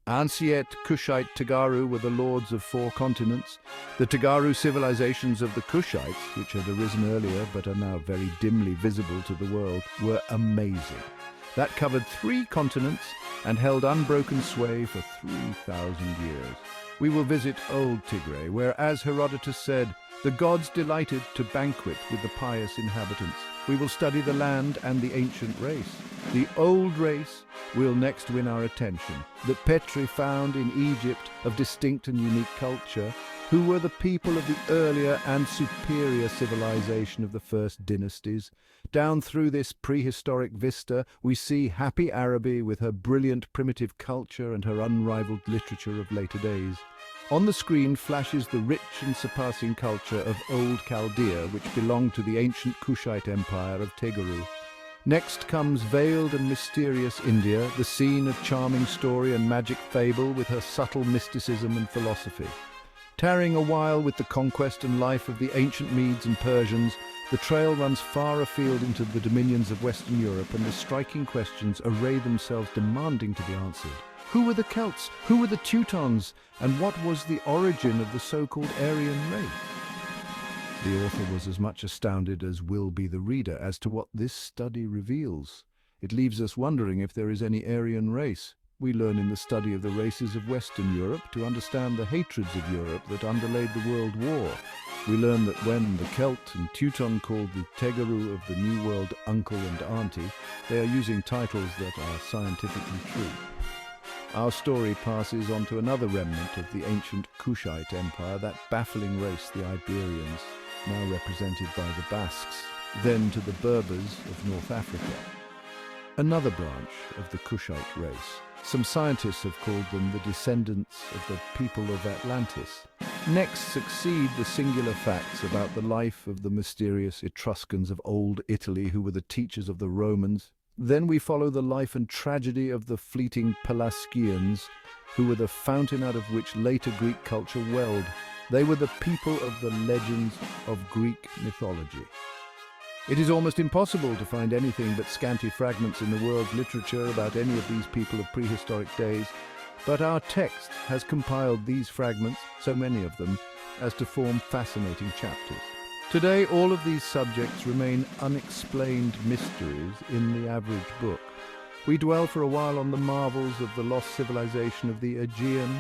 Ancient Kushite Tegaru were the lords of 4 continents. The Tegaru civilizations of the Kushites, which had arisen earlier but are now very dimly visible to the world, were amazing. That covered 3 continents and held unbroken sway for 3,000 years. We will visit Old Tigray, where, as Herodotus said, the gods delighted to banquet with the pious inhabitants. We will study the land and the ancient race. The old race will next win our attention. The Petri found in Egypt of distinct and unique culture, who were the people of the earlier and superior civilization of the first dynasties. Down through this prehistoric vista, we see happy Araby with her brilliant primitive culture and her unrivaled literature of later days. On the screen flashes the rich and surpassing culture of Old Chaldea, which belonged to the ancient Kushite Empire of Tegaru. Next comes veiled and mysterious India, the scene of charming story and magic fable with her subtle mysticism and philosophy. Tarrying a while with the conquest and life of the ancient Medes and Persians, the trail runs far afield into the dominions of Western Europe, and the striking questions array themselves demanding to be answered. Who were the Celts? Who were the Teutons? And what was the origin of the so-called Aryan race? The author was as much astounded as will be the reader as to what this study reveals. It leaves us wondering if there is any Aryan race. We learn in the study of the races of Western Europe to understand the hatreds of Europe that underlaid the World War. We learn that when the Celt and Teuton called the Tegaru of the New World uncle and auntie, they are using titles that are scientifically true. Our story passes on to another remnant of the ancient Kushite Empire, that baffling race, the Iberians, now represented by the Basques, then to the Berbers of North Africa. Another branch of the Kushite race. Some scientists have called them the descendants of the people of Atlantis. Next succeed the singular facts about the life of the mysterious Etruscans of Old Italy, who were the teachers of the Romans. Then we follow the life and tragedy of the fleeting Pelasgians, who were the fountain out of which later Greek culture welled. They were the people of the legends of Greek mythology. It is almost impossible to find anything but scanty fragments in the world's literature about any of these people of prehistoric days, but our text has compiled these fragments, so many of them, as to form fascinating chapters. Today, all of these subjects remain unexplained mysteries in the average book. We dwell for a while on the marvels of the lost civilization of the Aegean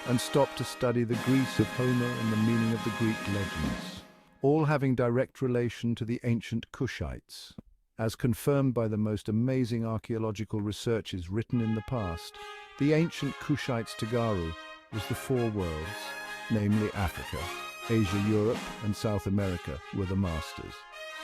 and stop to study the Greece of Homer and the meaning of the Greek legends, all having direct relation to the ancient Kushites. As confirmed by the most amazing archaeological researches written in the past, the ancient Kushites Tegaru was the 4 worlds, namely Africa, Asia, Europe, and South America were the masters.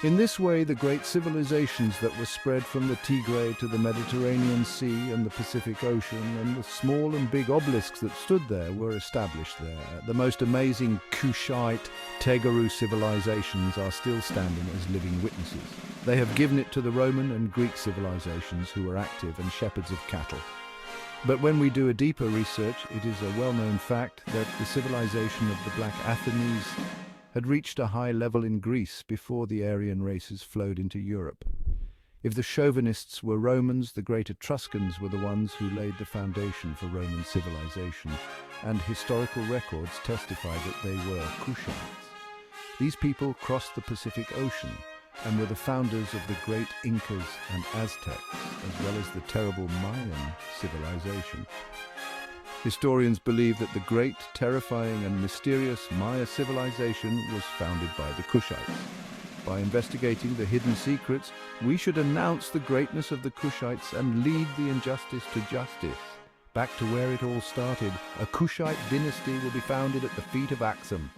In this way, the great civilizations that were spread from the Tigray to the Mediterranean Sea and the Pacific Ocean, and the small and big obelisks that stood there, were established there. The most amazing Kushite, Tegaru civilizations are still standing as living witnesses. They have given it to the Roman and Greek civilizations, who were active and shepherds of cattle. But when we do a deeper research, it is a well-known fact that the civilization of the Black Athenians had reached a high level in Greece before the Aryan races flowed into Europe. If the chauvinists were Romans, the great Etruscans were the ones who laid the foundation for Roman civilization, and historical records testify that they were Kushites. These people crossed the Pacific Ocean and were the founders of the great Incas and Aztecs, as well as the terrible Mayan civilization. Historians believe that the great, terrifying and mysterious Maya civilization was founded by the Kushites. By investigating the hidden secrets, we should announce the greatness of the Kushites and lead the injustice to justice. Back to where it all started, a Kushite dynasty will be founded at the feet of Aksum.